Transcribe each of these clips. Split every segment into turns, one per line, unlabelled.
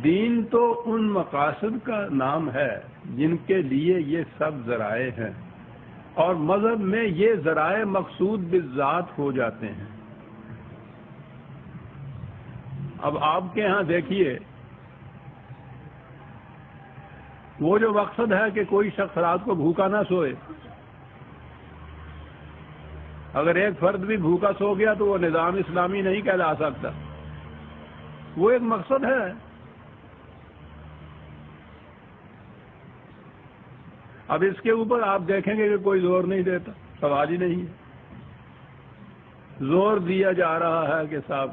دین تو ان مقاصد کا نام ہے جن کے لیے یہ سب ذرائع ہیں، اور مذہب میں یہ ذرائع مقصود بالذات ہو جاتے ہیں۔ اب آپ کے ہاں دیکھیے، وہ جو مقصد ہے کہ کوئی شخص رات کو بھوکا نہ سوئے، اگر ایک فرد بھی بھوکا سو گیا تو وہ نظام اسلامی نہیں کہلا سکتا، وہ ایک مقصد ہے۔ اب اس کے اوپر آپ دیکھیں گے کہ کوئی زور نہیں دیتا، سوال ہی نہیں ہے۔ زور دیا جا رہا ہے کہ صاحب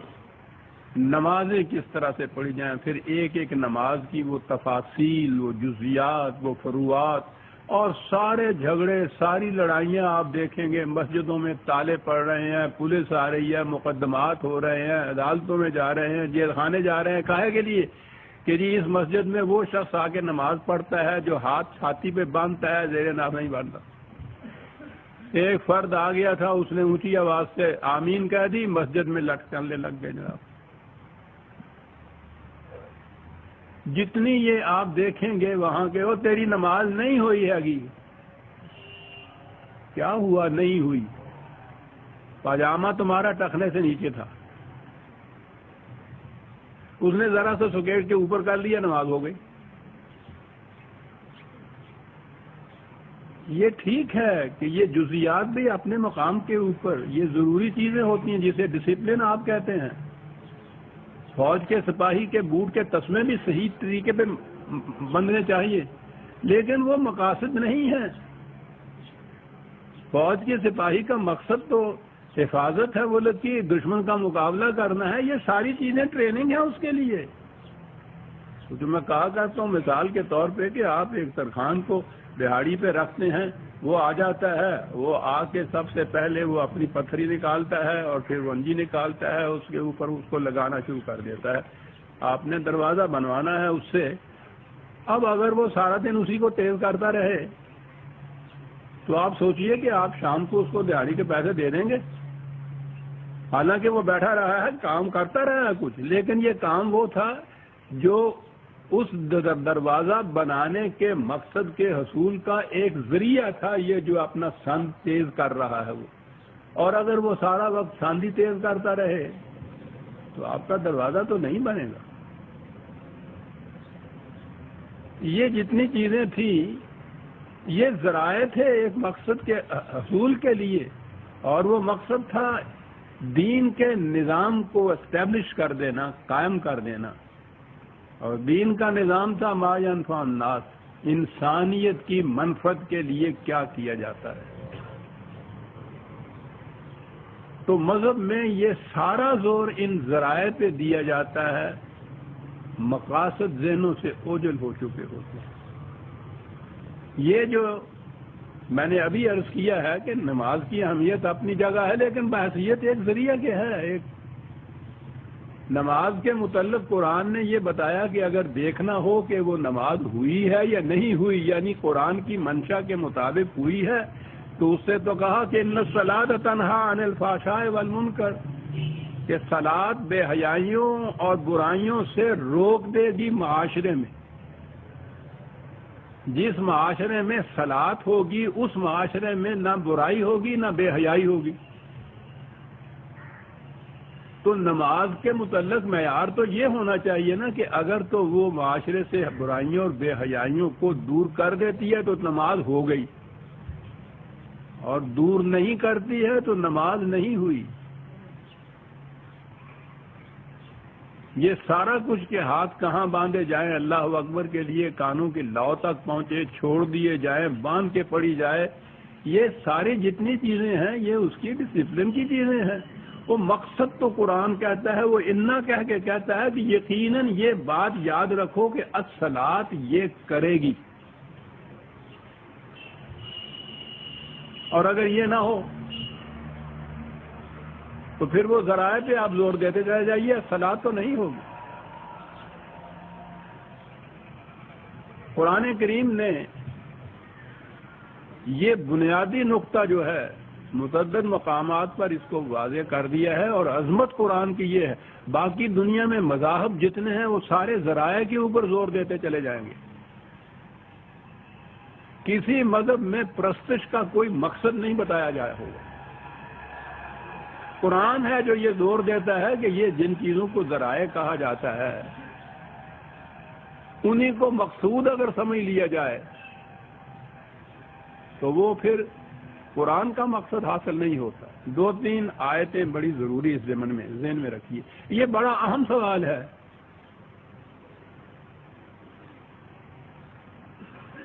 نمازیں کس طرح سے پڑھی جائیں، پھر ایک ایک نماز کی وہ تفاصیل، وہ جزیات، وہ فروعات، اور سارے جھگڑے، ساری لڑائیاں آپ دیکھیں گے، مسجدوں میں تالے پڑ رہے ہیں، پولیس آ رہی ہے، مقدمات ہو رہے ہیں، عدالتوں میں جا رہے ہیں، جیل خانے جا رہے ہیں، کاہے کے لیے کہ جی اس مسجد میں وہ شخص آ کے نماز پڑھتا ہے جو ہاتھ چھاتی پہ باندھتا ہے، زیر ناف نہیں باندھتا۔ ایک فرد آ گیا تھا، اس نے اونچی آواز سے آمین کہہ دی، مسجد میں لٹکنے لگ گئے جناب۔ جتنی یہ آپ دیکھیں گے وہاں کے، وہ تیری نماز نہیں ہوئی ہے گی۔ کیا ہوا نہیں ہوئی؟ پاجامہ تمہارا ٹخنے سے نیچے تھا، اس نے ذرا سا سکیٹ کے اوپر کر لیا، نماز ہو گئی۔ یہ ٹھیک ہے کہ یہ جزیات بھی اپنے مقام کے اوپر یہ ضروری چیزیں ہوتی ہیں، جسے ڈسپلن آپ کہتے ہیں۔ فوج کے سپاہی کے بوٹ کے تسمے بھی صحیح طریقے پہ بندھنے چاہیے، لیکن وہ مقاصد نہیں ہے۔ فوج کے سپاہی کا مقصد تو حفاظت ہے، وہ لوگ کی دشمن کا مقابلہ کرنا ہے، یہ ساری چیزیں ٹریننگ ہے اس کے لیے۔ جو میں کہا کرتا ہوں مثال کے طور پہ کہ آپ ایک ترخان کو دہاڑی پہ رکھتے ہیں، وہ آ جاتا ہے، وہ آ کے سب سے پہلے وہ اپنی پتھری نکالتا ہے اور پھر ونجی نکالتا ہے، اس کے اوپر اس کو لگانا شروع کر دیتا ہے۔ آپ نے دروازہ بنوانا ہے اس سے۔ اب اگر وہ سارا دن اسی کو تیز کرتا رہے تو آپ سوچئے کہ آپ شام کو اس کو دہاڑی کے پیسے دے دیں گے؟ حالانکہ وہ بیٹھا رہا ہے، کام کرتا رہا ہے کچھ، لیکن یہ کام وہ تھا جو اس دروازہ بنانے کے مقصد کے حصول کا ایک ذریعہ تھا، یہ جو اپنا سند تیز کر رہا ہے وہ۔ اور اگر وہ سارا وقت سند ہی تیز کرتا رہے تو آپ کا دروازہ تو نہیں بنے گا۔ یہ جتنی چیزیں تھیں یہ ذرائع تھے ایک مقصد کے حصول کے لیے، اور وہ مقصد تھا دین کے نظام کو اسٹیبلش کر دینا، قائم کر دینا۔ اور دین کا نظام تھا ما ینفع الناس، انسانیت کی منفعت کے لیے کیا کیا جاتا ہے۔ تو مذہب میں یہ سارا زور ان ذرائع پہ دیا جاتا ہے، مقاصد ذہنوں سے اوجھل ہو چکے ہوتے ہیں۔ یہ جو میں نے ابھی عرض کیا ہے کہ نماز کی اہمیت اپنی جگہ ہے، لیکن بحیثیت ایک ذریعہ کے ہے۔ ایک نماز کے متعلق قرآن نے یہ بتایا کہ اگر دیکھنا ہو کہ وہ نماز ہوئی ہے یا نہیں ہوئی، یعنی قرآن کی منشا کے مطابق ہوئی ہے، تو اس سے تو کہا کہ ان الصلاۃ تنہی عن الفحشاء والمنکر، کہ صلاۃ بے حیائیوں اور برائیوں سے روک دے گی معاشرے میں۔ جس معاشرے میں صلاۃ ہوگی اس معاشرے میں نہ برائی ہوگی نہ بے حیائی ہوگی۔ تو نماز کے متعلق معیار تو یہ ہونا چاہیے نا کہ اگر تو وہ معاشرے سے برائیوں اور بے حیائیوں کو دور کر دیتی ہے تو نماز ہو گئی، اور دور نہیں کرتی ہے تو نماز نہیں ہوئی۔ یہ سارا کچھ کے ہاتھ کہاں باندھے جائیں اللہ اکبر کے لیے، کانوں کی لو تک پہنچے، چھوڑ دیے جائیں، باندھ کے پڑی جائے، یہ ساری جتنی چیزیں ہیں یہ اس کی ڈسپلن کی چیزیں ہیں۔ وہ مقصد تو قرآن کہتا ہے، وہ انا کہہ کے کہتا ہے کہ یقیناً یہ بات یاد رکھو کہ الصلاۃ یہ کرے گی، اور اگر یہ نہ ہو تو پھر وہ ذرائع پہ آپ زور دیتے چلے جائیے، الصلاۃ تو نہیں ہوگی۔ قرآن کریم نے یہ بنیادی نقطہ جو ہے متعدد مقامات پر اس کو واضح کر دیا ہے، اور عظمت قرآن کی یہ ہے۔ باقی دنیا میں مذاہب جتنے ہیں وہ سارے ذرائع کے اوپر زور دیتے چلے جائیں گے، کسی مذہب میں پرستش کا کوئی مقصد نہیں بتایا جایا ہوگا۔ قرآن ہے جو یہ زور دیتا ہے کہ یہ جن چیزوں کو ذرائع کہا جاتا ہے انہی کو مقصود اگر سمجھ لیا جائے تو وہ پھر قرآن کا مقصد حاصل نہیں ہوتا۔ دو تین آیتیں بڑی ضروری اس ذہن میں رکھیے، یہ بڑا اہم سوال ہے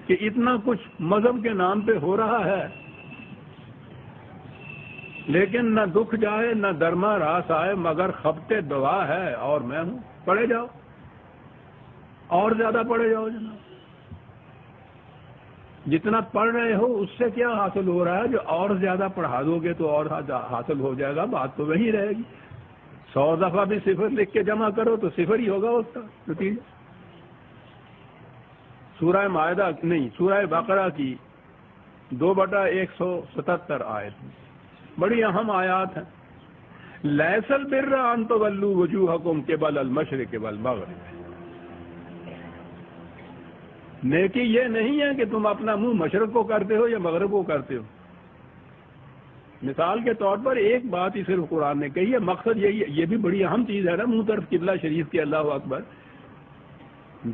کہ اتنا کچھ مذہب کے نام پہ ہو رہا ہے، لیکن نہ دکھ جائے نہ درما راس آئے مگر خبتے دعا ہے اور میں ہوں۔ پڑھے جاؤ، اور زیادہ پڑھے جاؤ جناب، جتنا پڑھ رہے ہو اس سے کیا حاصل ہو رہا ہے؟ جو اور زیادہ پڑھا دو گے تو اور حاصل ہو جائے گا، بات تو وہی رہے گی۔ 100 دفعہ بھی صفر لکھ کے جمع کرو تو صفر ہی ہوگا اس کا نتیجہ۔ سورہ مائدہ نہیں، سورہ بقرہ کی 2/177 آیت بڑی اہم آیات ہیں۔ لیس البر ان تولوا وجوہکم قبل المشرق والمغرب، نیکی یہ نہیں ہے کہ تم اپنا منہ مشرق کو کرتے ہو یا مغرب کو کرتے ہو۔ مثال کے طور پر ایک بات ہی صرف قرآن نے کہی ہے، مقصد یہی ہے، یہ بھی بڑی اہم چیز ہے نا، منہ طرف قبلہ شریف کے، اللہ اکبر۔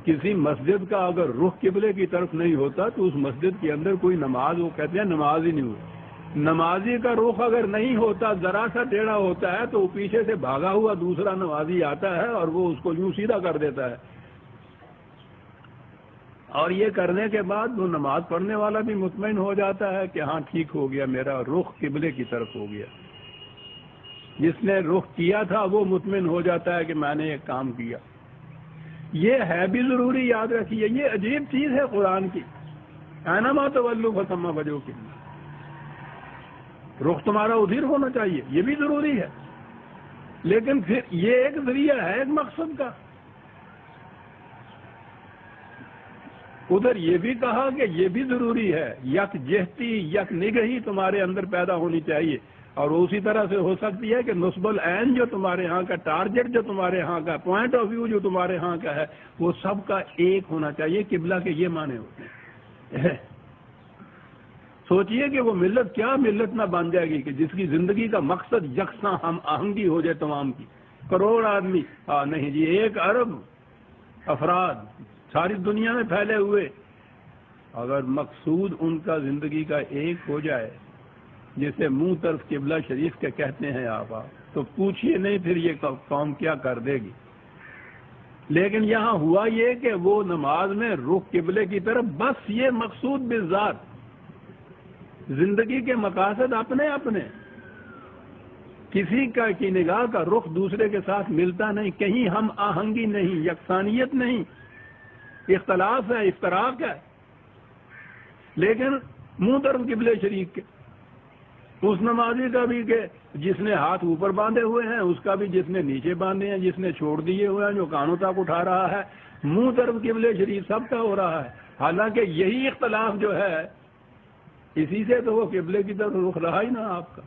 کسی مسجد کا اگر رخ قبلے کی طرف نہیں ہوتا تو اس مسجد کے اندر کوئی نماز، وہ کہتے ہیں نماز ہی نہیں ہوئی۔ نمازی کا رخ اگر نہیں ہوتا، ذرا سا ٹیڑھا ہوتا ہے تو وہ پیچھے سے بھاگا ہوا دوسرا نمازی آتا ہے اور وہ اس کو یوں سیدھا کر دیتا ہے، اور یہ کرنے کے بعد وہ نماز پڑھنے والا بھی مطمئن ہو جاتا ہے کہ ہاں ٹھیک ہو گیا، میرا رخ قبلے کی طرف ہو گیا۔ جس نے رخ کیا تھا وہ مطمئن ہو جاتا ہے کہ میں نے ایک کام کیا۔ یہ ہے بھی ضروری، یاد رکھیے، یہ عجیب چیز ہے قرآن کی۔ اینما تولوا فثم وجہ اللہ، رخ تمہارا ادھر ہونا چاہیے، یہ بھی ضروری ہے، لیکن پھر یہ ایک ذریعہ ہے ایک مقصد کا۔ ادھر یہ بھی کہا کہ یہ بھی ضروری ہے، یک جہتی یک نگہی تمہارے اندر پیدا ہونی چاہیے، اور اسی طرح سے ہو سکتی ہے کہ نصب العین جو تمہارے ہاں کا ٹارگٹ، جو تمہارے ہاں کا پوائنٹ آف ویو جو تمہارے ہاں کا ہے، وہ سب کا ایک ہونا چاہیے۔ قبلہ کے یہ معنی ہوتے ہیں۔ سوچئے کہ وہ ملت کیا ملت نہ بن جائے گی کہ جس کی زندگی کا مقصد یکساں ہم آہنگی ہو جائے تمام کی۔ کروڑ آدمی، نہیں جی، 1 ارب افراد ساری دنیا میں پھیلے ہوئے، اگر مقصود ان کا زندگی کا ایک ہو جائے، جسے منہ طرف قبلہ شریف کے کہتے ہیں آپ، تو پوچھئے نہیں پھر یہ قوم کیا کر دے گی۔ لیکن یہاں ہوا یہ کہ وہ نماز میں رخ قبلے کی طرف، بس یہ مقصود بالذات، زندگی کے مقاصد اپنے اپنے، کسی کا کی نگاہ کا رخ دوسرے کے ساتھ ملتا نہیں، کہیں ہم آہنگی نہیں، یکسانیت نہیں، اختلاف ہے، افتراق ہے، لیکن منہ طرف قبلے شریف کے۔ اس نمازی کا بھی کہ جس نے ہاتھ اوپر باندھے ہوئے ہیں، اس کا بھی جس نے نیچے باندھے ہیں، جس نے چھوڑ دیے ہوئے ہیں، جو کانوں تک اٹھا رہا ہے، منہ طرف قبلے شریف سب کا ہو رہا ہے۔ حالانکہ یہی اختلاف جو ہے، اسی سے تو وہ قبلے کی طرف رخ رہا ہی نہ آپ کا۔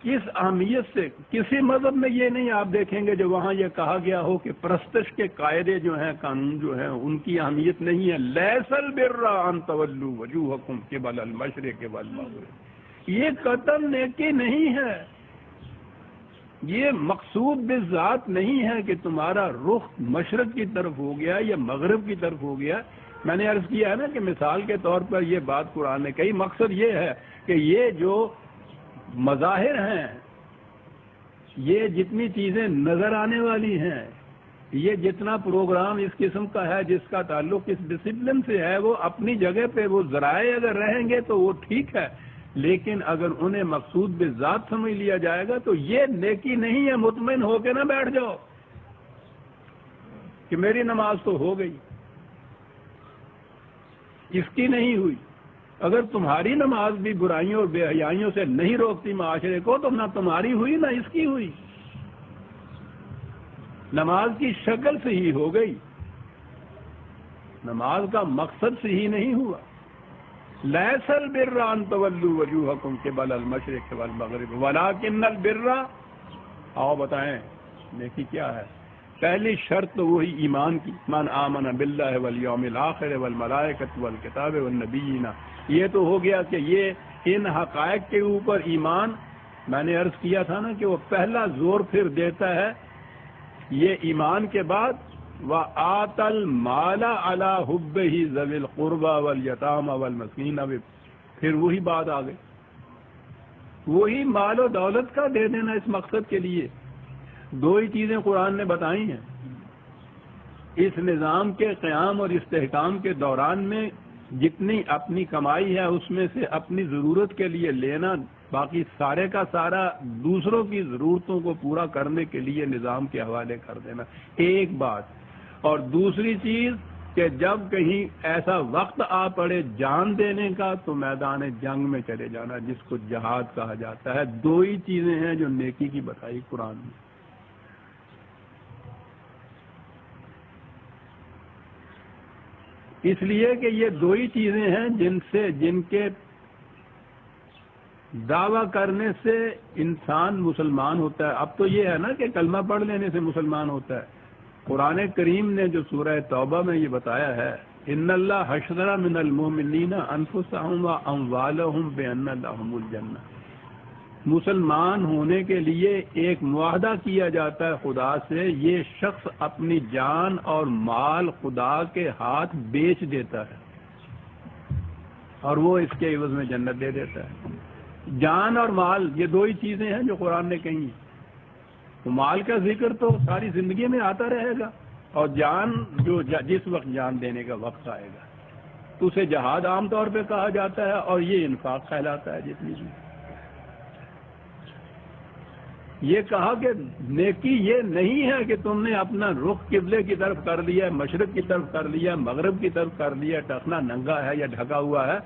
کس اہمیت سے کسی مذہب میں یہ نہیں آپ دیکھیں گے جو وہاں یہ کہا گیا ہو کہ پرستش کے قاعدے جو ہیں، قانون جو ہیں، ان کی اہمیت نہیں ہے۔ لیس البر ان تولوا وجوہکم قبل المشرق والمغرب، یہ قطعاً نیکی نہیں ہے، یہ مقصود بالذات نہیں ہے کہ تمہارا رخ مشرق کی طرف ہو گیا یا مغرب کی طرف ہو گیا۔ میں نے عرض کیا ہے نا کہ مثال کے طور پر یہ بات قرآن نے کہی، مقصد یہ ہے کہ یہ جو مظاہر ہیں، یہ جتنی چیزیں نظر آنے والی ہیں، یہ جتنا پروگرام اس قسم کا ہے جس کا تعلق اس ڈسپلن سے ہے، وہ اپنی جگہ پہ وہ ذرائع اگر رہیں گے تو وہ ٹھیک ہے، لیکن اگر انہیں مقصود بالذات سمجھ لیا جائے گا تو یہ نیکی نہیں ہے۔ مطمئن ہو کے نہ بیٹھ جاؤ کہ میری نماز تو ہو گئی، اس کی نہیں ہوئی۔ اگر تمہاری نماز بھی برائیوں اور بے حیائیوں سے نہیں روکتی معاشرے کو، تو نہ تمہاری ہوئی نہ اس کی ہوئی، نماز کی شکل سے ہی ہو گئی، نماز کا مقصد سے ہی نہیں ہوا۔ لیس البر ان تولوا وجوہکم قبل المشرق والمغرب ولکن البر، آؤ بتائیں نیکی کیا ہے؟ پہلی شرط تو وہی ایمان کی، من آمن باللہ والیوم الآخر والملائکۃ والکتاب والنبیین. یہ تو ہو گیا کہ یہ ان حقائق کے اوپر ایمان. میں نے عرض کیا تھا نا کہ وہ پہلا زور پھر دیتا ہے یہ ایمان کے بعد وآت المال علی حبہ ذوی القربى والیتامى والمسکین. پھر وہی بات آ گئی، وہی مال و دولت کا دے دینا اس مقصد کے لیے. دو ہی چیزیں قرآن نے بتائی ہیں. اس نظام کے قیام اور استحکام کے دوران میں جتنی اپنی کمائی ہے اس میں سے اپنی ضرورت کے لیے لینا، باقی سارے کا سارا دوسروں کی ضرورتوں کو پورا کرنے کے لیے نظام کے حوالے کر دینا، ایک بات. اور دوسری چیز کہ جب کہیں ایسا وقت آ پڑے جان دینے کا تو میدان جنگ میں چلے جانا، جس کو جہاد کہا جاتا ہے. دو ہی چیزیں ہیں جو نیکی کی بتائی قرآن میں. اس لیے کہ یہ دو ہی چیزیں ہیں جن کے دعویٰ کرنے سے انسان مسلمان ہوتا ہے. اب تو یہ ہے نا کہ کلمہ پڑھ لینے سے مسلمان ہوتا ہے. قرآن کریم نے جو سورہ توبہ میں یہ بتایا ہے، ان اللہ حشر من المؤمنین انفسهم واموالهم بان لهم الجنہ، مسلمان ہونے کے لیے ایک معاہدہ کیا جاتا ہے خدا سے، یہ شخص اپنی جان اور مال خدا کے ہاتھ بیچ دیتا ہے اور وہ اس کے عوض میں جنت دے دیتا ہے. جان اور مال یہ دو ہی چیزیں ہیں جو قرآن نے کہی ہیں. تو مال کا ذکر تو ساری زندگی میں آتا رہے گا، اور جان جو جس وقت جان دینے کا وقت آئے گا تو اسے جہاد عام طور پہ کہا جاتا ہے، اور یہ انفاق کہلاتا ہے. جتنی بھی یہ کہا کہ نیکی یہ نہیں ہے کہ تم نے اپنا رخ قبلے کی طرف کر لیا، مشرق کی طرف کر لیا، مغرب کی طرف کر لیا، ٹخنا ننگا ہے یا ڈھکا ہوا ہے.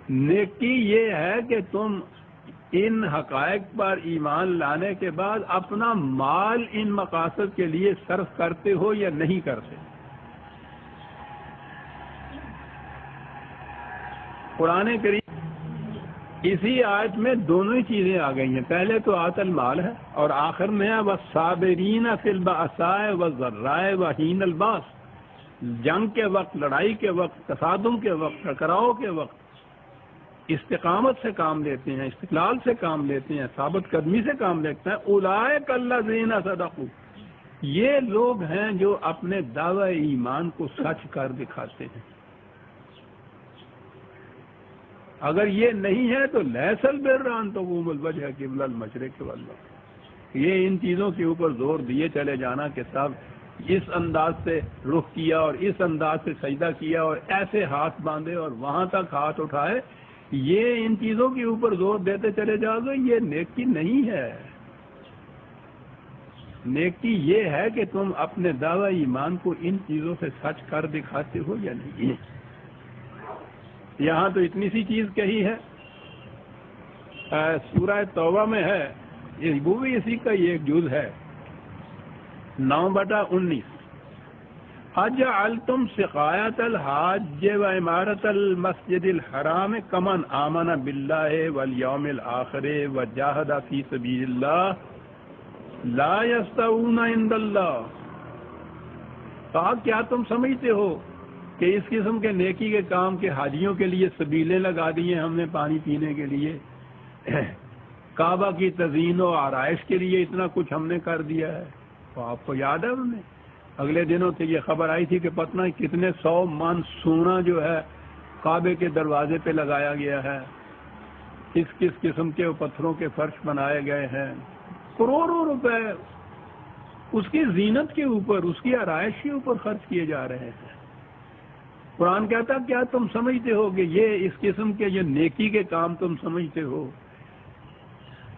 نیکی یہ ہے کہ تم ان حقائق پر ایمان لانے کے بعد اپنا مال ان مقاصد کے لیے صرف کرتے ہو یا نہیں کرتے. قرآن کریم اسی آیت میں دونوں ہی چیزیں آ گئی ہیں. پہلے تو آت المال ہے اور آخر میں ہے وَالصَّابِرِينَ فِي الْبَأْسَاءِ وَالضَّرَّاءِ وَحِينَ الْبَأْسِ. جنگ کے وقت، لڑائی کے وقت، تصادم کے وقت، ٹکراؤ کے وقت استقامت سے کام لیتے ہیں، استقلال سے کام لیتے ہیں، ثابت قدمی سے کام لیتے ہیں. اولئک الذین صدقوا، یہ لوگ ہیں جو اپنے دعوی ایمان کو سچ کر دکھاتے ہیں. اگر یہ نہیں ہے تو لیس البر ان تقوموا الوجہ قبل المشرق والمغرب. یہ ان چیزوں کے اوپر زور دیے چلے جانا کہ صاحب اس انداز سے رخ کیا اور اس انداز سے سجدہ کیا اور ایسے ہاتھ باندھے اور وہاں تک ہاتھ اٹھائے، یہ ان چیزوں کے اوپر زور دیتے چلے جاؤ گے، یہ نیکی نہیں ہے. نیکی یہ ہے کہ تم اپنے دعوی ایمان کو ان چیزوں سے سچ کر دکھاتے ہو یا نہیں. یہاں تو اتنی سی چیز کہی ہے، سورہ توبہ میں ہے، وہ بھی اسی کا یہ ایک جز ہے، 9/19. اجعلتم سقایت الحاج و عمارت المسجد الحرام کمن آمن باللہ والیوم الآخر وجاہد فی سبیل اللہ لا یستوون عند اللہ. کہا کیا تم سمجھتے ہو کہ اس قسم کے نیکی کے کام کے حاجیوں کے لیے سبیلیں لگا دی ہیں ہم نے پانی پینے کے لیے، کعبہ کی تزئین و آرائش کے لیے اتنا کچھ ہم نے کر دیا ہے. تو آپ کو یاد ہے انہیں اگلے دنوں سے یہ خبر آئی تھی کہ پتہ کتنے 100 من سونا جو ہے کعبے کے دروازے پہ لگایا گیا ہے، کس کس قسم کے پتھروں کے فرش بنائے گئے ہیں، کروڑوں روپے اس کی زینت کے اوپر، اس کی آرائش کے اوپر خرچ کیے جا رہے ہیں. قرآن کہتا کیا تم سمجھتے ہو کہ یہ اس قسم کے یہ نیکی کے کام تم سمجھتے ہو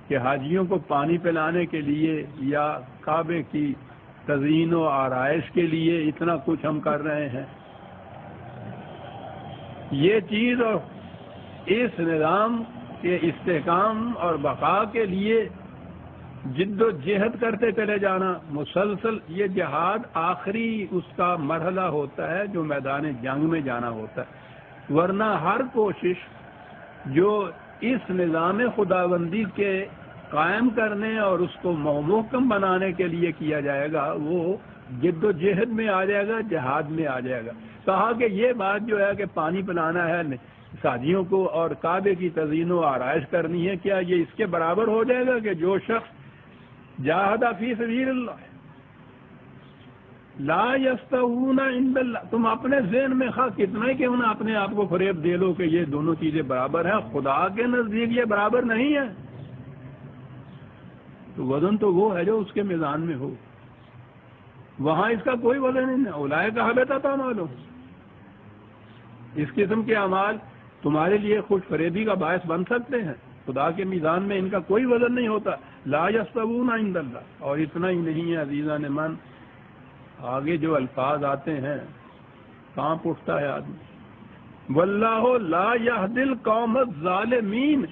کہ حاجیوں کو پانی پلانے کے لیے یا کعبے کی تزئین و آرائش کے لیے اتنا کچھ ہم کر رہے ہیں؟ یہ چیز اور اس نظام کے استحکام اور بقا کے لیے جد و جہد کرتے چلے جانا مسلسل، یہ جہاد آخری اس کا مرحلہ ہوتا ہے جو میدان جنگ میں جانا ہوتا ہے. ورنہ ہر کوشش جو اس نظام خداوندی کے قائم کرنے اور اس کو محکم بنانے کے لیے کیا جائے گا، وہ جد و جہد میں آ جائے گا، جہاد میں آ جائے گا۔ کہا کہ یہ بات جو ہے کہ پانی پلانا ہے سادیوں کو اور کعبے کی تزئین و آرائش کرنی ہے، کیا یہ اس کے برابر ہو جائے گا کہ جو شخص جاہد فی سبیل اللہ لا یستوون عند اللہ؟ تم اپنے ذہن میں خواہ کتنا ہی کیوں نہ اپنے آپ کو فریب دے لو کہ یہ دونوں چیزیں برابر ہیں، خدا کے نزدیک یہ برابر نہیں ہے۔ تو وزن تو وہ ہے جو اس کے میزان میں ہو، وہاں اس کا کوئی وزن نہیں ہے۔ اولئک حبطت اعمالہم، اس قسم کے اعمال تمہارے لیے خوش فریبی کا باعث بن سکتے ہیں، خدا کے میزان میں ان کا کوئی وزن نہیں ہوتا۔ لا یستوون عند اللہ، اور اتنا ہی نہیں ہے عزیزان من، آگے جو الفاظ آتے ہیں کانپ اٹھتا ہے آدمی۔ واللہ لا یہدی القوم الظالمین،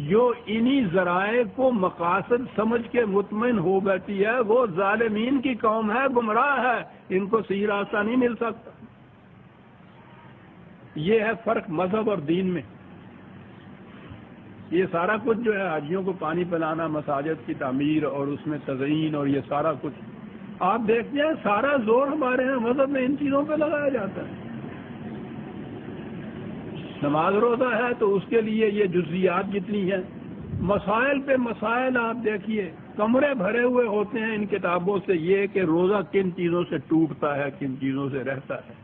جو انہی ذرائع کو مقاصد سمجھ کے مطمئن ہو بیٹھی ہے وہ ظالمین کی قوم ہے، گمراہ ہے، ان کو صحیح راستہ نہیں مل سکتا۔ یہ ہے فرق مذہب اور دین میں۔ یہ سارا کچھ جو ہے حاجیوں کو پانی پلانا، مساجد کی تعمیر اور اس میں تزئین اور یہ سارا کچھ آپ دیکھتے ہیں، سارا زور ہمارے یہاں مذہب میں ان چیزوں پہ لگایا جاتا ہے۔ نماز روزہ ہے تو اس کے لیے یہ جزیات جتنی ہیں، مسائل پہ مسائل آپ دیکھیے، کمرے بھرے ہوئے ہوتے ہیں ان کتابوں سے، یہ کہ روزہ کن چیزوں سے ٹوٹتا ہے، کن چیزوں سے رہتا ہے۔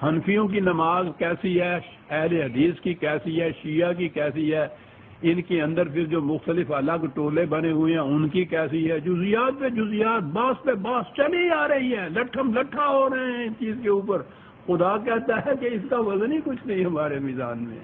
حنفیوں کی نماز کیسی ہے، اہل حدیث کی کیسی ہے، شیعہ کی کیسی ہے، ان کے اندر پھر جو مختلف الگ ٹولے بنے ہوئے ہیں ان کی کیسی ہے، جزیات پہ جزیات، باس پہ باس چلی آ رہی ہے، لٹھم لٹھا ہو رہے ہیں اس چیز کے اوپر۔ خدا کہتا ہے کہ اس کا وزن ہی کچھ نہیں ہمارے میزان میں۔